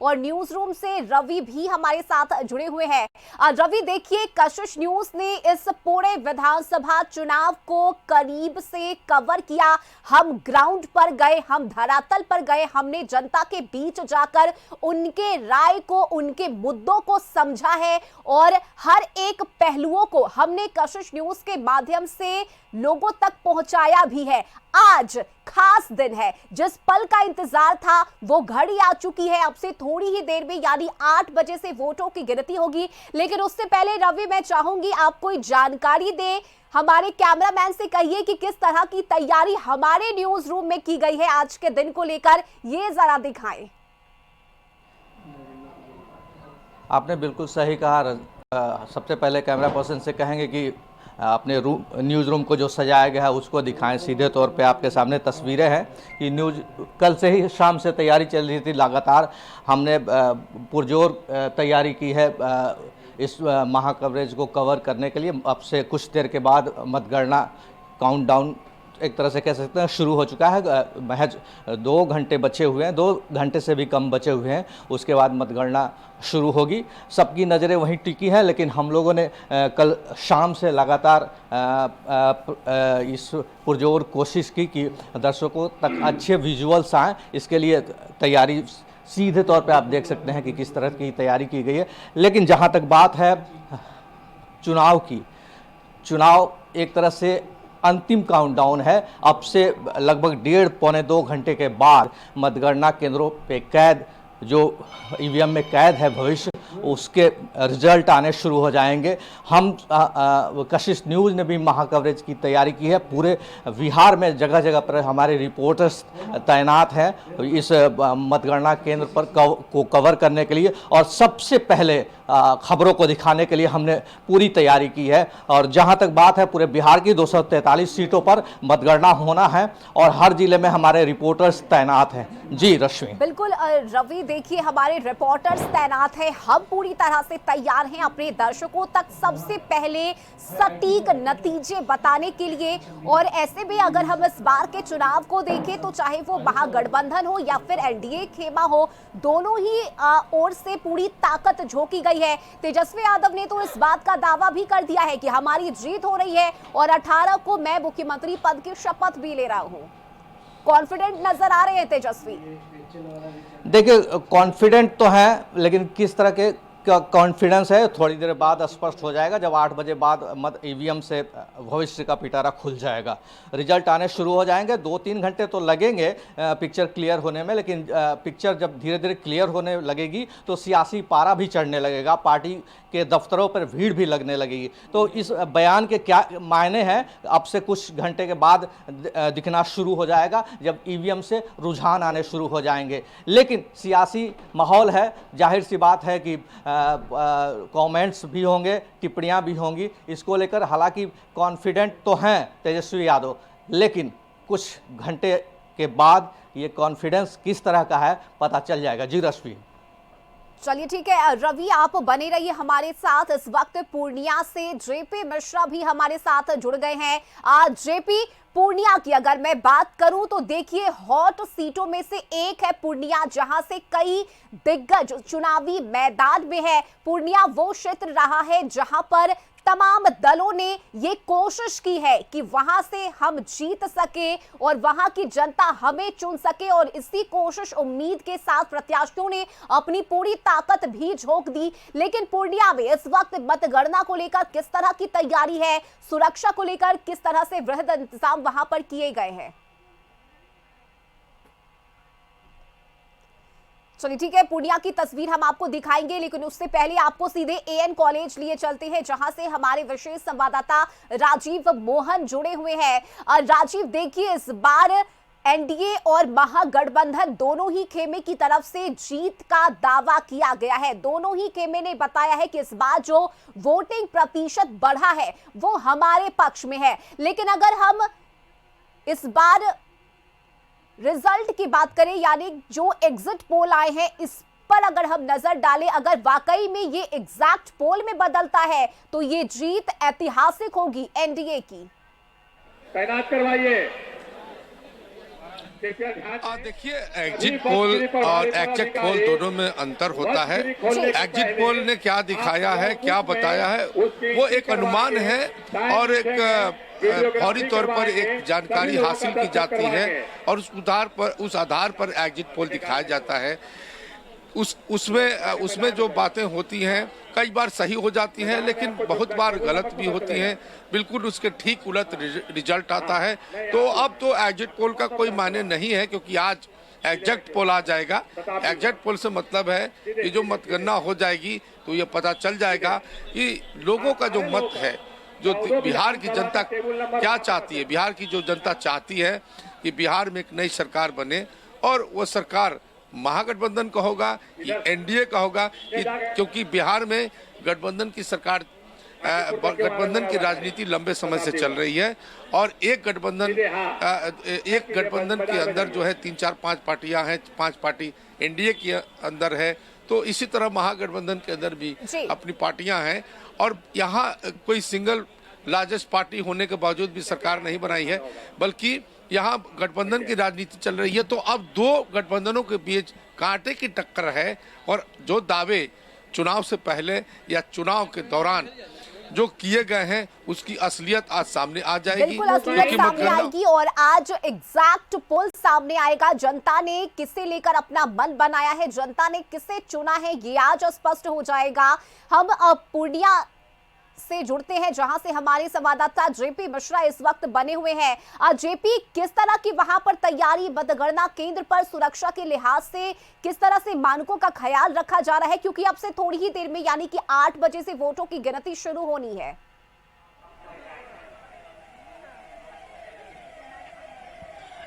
और news room से रवि भी हमारे साथ जुड़े हुए हैं। रवि, देखिए, कशिश न्यूज ने इस पूरे विधानसभा चुनाव को करीब से कवर किया। हम ग्राउंड पर गए, हम धरातल पर गए, हमने जनता के बीच जाकर उनके राय को, उनके मुद्दों को समझा है और हर एक पहलुओं को हमने कशिश न्यूज के माध्यम से लोगों तक पहुंचाया भी है। आज खास दिन है, जिस पल का इंतजार था वो घड़ी आ चुकी है। अब से थोड़ी ही देर में यानी 8 बजे से वोटों की गिनती होगी। लेकिन उससे पहले रवि, मैं चाहूंगी आप कोई जानकारी दें, हमारे कैमरामैन से कहिए कि किस तरह की तैयारी हमारे न्यूज रूम में की गई है आज के दिन को लेकर, ये जरा दिखाएं। आपने बिल्कुल सही कहा। सबसे पहले कैमरा पर्सन से कहेंगे कि अपने न्यूज़ रूम को जो सजाया गया है उसको दिखाएं। सीधे तौर पे आपके सामने तस्वीरें हैं कि न्यूज़ कल से ही शाम से तैयारी चल रही थी। लगातार हमने पुरजोर तैयारी की है इस महा कवरेज को कवर करने के लिए। अब से कुछ देर के बाद मतगणना काउंटडाउन एक तरह से कह सकते हैं शुरू हो चुका है। महज 2 घंटे बचे हुए हैं, 2 घंटे से भी कम बचे हुए हैं, उसके बाद मतगणना शुरू होगी। सबकी नज़रें वहीं टिकी हैं, लेकिन हम लोगों ने कल शाम से लगातार इस पुरजोर कोशिश की कि दर्शकों तक अच्छे विजुअल्स आएँ। इसके लिए तैयारी सीधे तौर पे आप देख सकते हैं कि किस तरह की तैयारी की गई है। लेकिन जहाँ तक बात है चुनाव की, चुनाव एक तरह से अंतिम काउंटडाउन है। अब से लगभग 1.5-2 घंटे के बाद मतगणना केंद्रों पे कैद, जो ईवीएम में कैद है भविष्य, उसके रिजल्ट आने शुरू हो जाएंगे। हम कशिश न्यूज़ ने भी महा कवरेज की तैयारी की है। पूरे बिहार में जगह जगह पर हमारे रिपोर्टर्स तैनात हैं इस मतगणना केंद्र पर को कवर करने के लिए, और सबसे पहले खबरों को दिखाने के लिए हमने पूरी तैयारी की है। और जहां तक बात है, पूरे बिहार की 243 सीटों पर मतगणना होना है और हर जिले में हमारे रिपोर्टर्स तैनात हैं। जी रश्मि। बिल्कुल रवि, देखिए, हमारे रिपोर्टर्स तैनात हैं, हम पूरी तरह से तैयार हैं अपने दर्शकों तक सबसे पहले सटीक नतीजे बताने के लिए। और ऐसे में अगर हम इस बार के चुनाव को देखें तो चाहे वो महागठबंधन हो या फिर एनडीए खेमा हो, दोनों ही ओर से पूरी ताकत झोंकी गई है। तेजस्वी यादव ने तो इस बात का दावा भी कर दिया है कि हमारी जीत हो रही है और 18 को मैं मुख्यमंत्री पद की शपथ भी ले रहा हूं। कॉन्फिडेंट नजर आ रहे हैं तेजस्वी। देखिए, कॉन्फिडेंट तो है, लेकिन किस तरह के कॉन्फिडेंस है थोड़ी देर बाद स्पष्ट हो जाएगा, जब 8 बजे बाद मत ईवीएम से भविष्य का पिटारा खुल जाएगा, रिजल्ट आने शुरू हो जाएंगे। 2-3 घंटे तो लगेंगे पिक्चर क्लियर होने में, लेकिन पिक्चर जब धीरे धीरे क्लियर होने लगेगी तो सियासी पारा भी चढ़ने लगेगा, पार्टी के दफ्तरों पर भीड़ भी लगने लगेगी। तो इस बयान के क्या मायने हैं, अब से कुछ घंटे के बाद दिखना शुरू हो जाएगा, जब ईवीएम से रुझान आने शुरू हो जाएंगे। लेकिन सियासी माहौल है, जाहिर सी बात है कि कमेंट्स भी होंगे, टिप्पणियां भी होंगी इसको लेकर। हालांकि कॉन्फिडेंट तो हैं तेजस्वी यादव, लेकिन कुछ घंटे के बाद ये कॉन्फिडेंस किस तरह का है पता चल जाएगा। जी रश्मि। चलिए ठीक है रवि, आप बने रहिए हमारे साथ। इस वक्त पूर्णिया से जेपी मिश्रा भी हमारे साथ जुड़ गए हैं। आज जेपी, पूर्णिया की अगर मैं बात करूं तो देखिए, हॉट सीटों में से एक है पूर्णिया, जहां से कई दिग्गज चुनावी मैदान में है। पूर्णिया वो क्षेत्र रहा है जहां पर तमाम दलों ने ये कोशिश की है कि वहां से हम जीत सके और वहां की जनता हमें चुन सके, और इसी कोशिश उम्मीद के साथ प्रत्याशियों ने अपनी पूरी ताकत भी झोंक दी। लेकिन पूर्णिया में इस वक्त मतगणना को लेकर किस तरह की तैयारी है, सुरक्षा को लेकर किस तरह से वृहद इंतजाम वहां पर किए गए हैं? चलिए ठीक है, पूर्णिया की तस्वीर हम आपको दिखाएंगे, लेकिन उससे पहले आपको सीधे एएन कॉलेज लिए चलते हैं, जहां से हमारे विशेष संवाददाता राजीव मोहन जुड़े हुए हैं। राजीव, देखिए, इस बार एनडीए और महागठबंधन दोनों ही खेमे की तरफ से जीत का दावा किया गया है। दोनों ही खेमे ने बताया है कि इस बार जो वोटिंग प्रतिशत बढ़ा है वो हमारे पक्ष में है। लेकिन अगर हम इस बार रिजल्ट की बात करें, यानी जो एग्जिट पोल आए हैं, इस पर अगर हम नजर डालें, अगर वाकई में ये एग्जैक्ट पोल में बदलता है तो ये जीत ऐतिहासिक होगी एनडीए की। तैनात करवाइए। देखिए, एग्जिट पोल और एग्जैक्ट पोल दोनों में अंतर होता है। एग्जिट पोल ने क्या दिखाया है, क्या बताया है, वो एक अनुमान है और एक फौरी तौर पर एक जानकारी हासिल की जाती है और उस आधार पर एग्जिट पोल दिखाया जाता है। उसमें जो बातें होती हैं कई बार सही हो जाती हैं, लेकिन बहुत बार गलत भी होती हैं। बिल्कुल उसके ठीक उलट रिजल्ट आता है। तो अब तो एग्जिट पोल का कोई मायने नहीं है, क्योंकि आज एग्जैक्ट पोल आ जाएगा। एग्जैक्ट पोल से मतलब है कि जो मतगणना हो जाएगी तो ये पता चल जाएगा कि लोगों का जो मत है, जो बिहार की जनता क्या चाहती है। बिहार की जो जनता चाहती है कि बिहार में एक नई सरकार बने, और वो सरकार महागठबंधन का होगा कि एनडीए का होगा, क्योंकि बिहार में गठबंधन की सरकार, गठबंधन की राजनीति लंबे समय से चल रही है और एक गठबंधन के अंदर जो है 3 4 5 पार्टियां हैं, 5 पार्टी एनडीए के अंदर है। तो इसी तरह महागठबंधन के अंदर भी अपनी पार्टियां हैं और यहाँ कोई सिंगल लार्जेस्ट पार्टी होने के बावजूद भी सरकार नहीं बनाई है, बल्कि यहाँ गठबंधन की राजनीति चल रही है। तो अब दो गठबंधनों के बीच कांटे की टक्कर है और जो दावे चुनाव से पहले या चुनाव के दौरान जो किए गए हैं उसकी असलियत आज सामने आ जाएगी। बिल्कुल असलियत सामने आएगी और आज एग्जैक्ट पोल सामने आएगा। जनता ने किसे लेकर अपना मन बनाया है, जनता ने किसे चुना है, ये आज स्पष्ट हो जाएगा। हम पूर्णिया से जुड़ते हैं जहां से हमारे संवाददाता जेपी मिश्रा इस वक्त बने हुए हैं। जेपी, किस तरह की वहां पर तैयारी, मतगणना केंद्र पर सुरक्षा के लिहाज से किस तरह से मानकों का ख्याल रखा जा रहा है, क्योंकि अब से थोड़ी ही देर में यानी कि 8 बजे से वोटों की गिनती शुरू होनी है।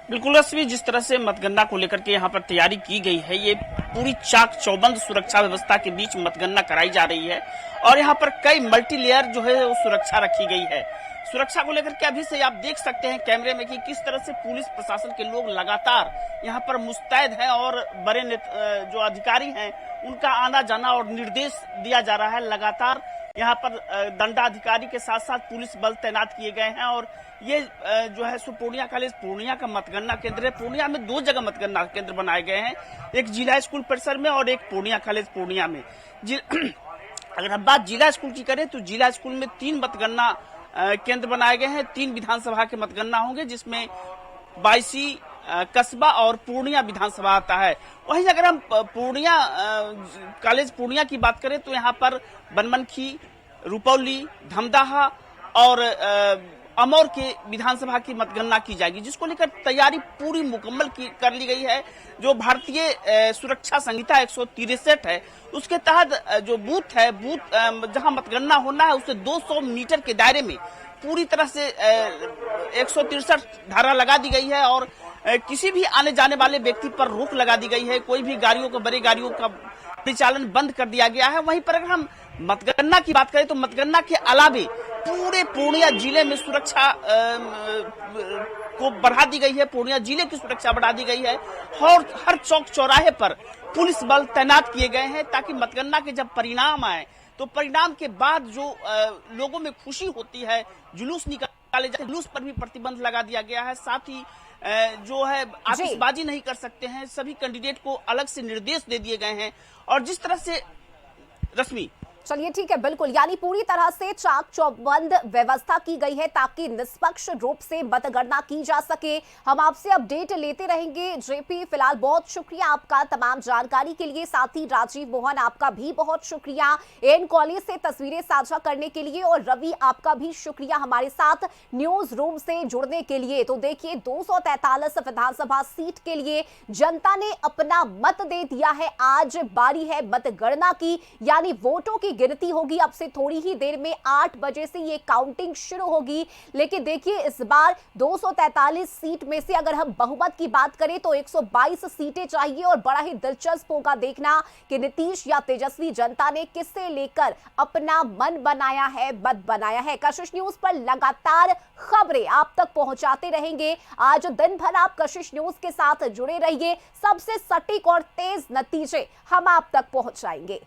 बिल्कुल रश्मि, जिस तरह से मतगणना को लेकर के यहाँ पर तैयारी की गई है, ये पूरी चाक चौबंद सुरक्षा व्यवस्था के बीच मतगणना कराई जा रही है और यहाँ पर कई मल्टी लेयर जो है वो सुरक्षा रखी गई है। सुरक्षा को लेकर के अभी से आप देख सकते हैं कैमरे में कि किस तरह से पुलिस प्रशासन के लोग लगातार यहाँ पर मुस्तैद हैं और बड़े जो अधिकारी हैं उनका आना जाना और निर्देश दिया जा रहा है। लगातार यहाँ पर दंडाधिकारी के साथ साथ पुलिस बल तैनात किए गए हैं और ये जो है पूर्णिया कॉलेज पूर्णिया का मतगणना केंद्र है। पूर्णिया में 2 जगह मतगणना केंद्र बनाए गए हैं, एक जिला स्कूल परिसर में और एक पूर्णिया कॉलेज पूर्णिया में। अगर हम बात जिला स्कूल की करें तो जिला स्कूल में 3 मतगणना केंद्र बनाए गए हैं, 3 विधानसभा के मतगणना होंगे, जिसमें 22 कस्बा और पूर्णिया विधानसभा आता है। वहीं अगर हम पूर्णिया कॉलेज पूर्णिया की बात करें तो यहाँ पर बनमनखी, रुपौली, धमदाहा और अमौर के विधानसभा की मतगणना की जाएगी, जिसको लेकर तैयारी पूरी मुकम्मल कर ली गई है। जो भारतीय सुरक्षा संहिता 163 है उसके तहत जो बूथ है, जहां मतगणना होना है उससे 200 मीटर के दायरे में पूरी तरह से 163 धारा लगा दी गई है और किसी भी आने जाने वाले व्यक्ति पर रोक लगा दी गई है। कोई भी गाड़ियों का, बड़ी गाड़ियों का परिचालन बंद कर दिया गया है। वहीं पर अगर हम मतगणना की बात करें तो मतगणना के अलावे पूरे पूर्णिया जिले में सुरक्षा को बढ़ा दी गई है, पूर्णिया जिले की सुरक्षा बढ़ा दी गई है और हर चौक चौराहे पर पुलिस बल तैनात किए गए हैं ताकि मतगणना के जब परिणाम आए तो परिणाम के बाद जो लोगों में खुशी होती है, जुलूस निकाले जाते, जुलूस पर भी प्रतिबंध लगा दिया गया है। साथ ही जो है आतिशबाजी नहीं कर सकते हैं, सभी कैंडिडेट को अलग से निर्देश दे दिए गए हैं। और जिस तरह से रश्मि, चलिए ठीक है, बिल्कुल, यानी पूरी तरह से चाक चौबंद व्यवस्था की गई है ताकि निष्पक्ष रूप से मतगणना की जा सके। हम आपसे अपडेट लेते रहेंगे। जेपी, फिलहाल बहुत शुक्रिया आपका तमाम जानकारी के लिए। साथ ही राजीव मोहन, आपका भी बहुत शुक्रिया एन कॉलेज से तस्वीरें साझा करने के लिए, और रवि, आपका भी शुक्रिया हमारे साथ न्यूज रूम से जुड़ने के लिए। तो देखिए, 243 विधानसभा सीट के लिए जनता ने अपना मत दे दिया है। आज बारी है मतगणना की, यानी वोटों की गिनती होगी। अब से थोड़ी ही देर में 8 बजे से ये काउंटिंग शुरू होगी। लेकिन देखिए, इस बार 243 सीट में से अगर हम बहुमत की बात करें तो 122 सीटें चाहिए और बड़ा ही दिलचस्प होगा देखना कि नीतीश या तेजस्वी जनता ने किससे लेकर अपना मन बनाया है, मत बनाया है। कशिश न्यूज पर लगातार खबरें आप तक पहुंचाते रहेंगे। आज दिन भर आप कशिश न्यूज के साथ जुड़े रहिए, सबसे सटीक और तेज नतीजे हम आप तक पहुंचाएंगे।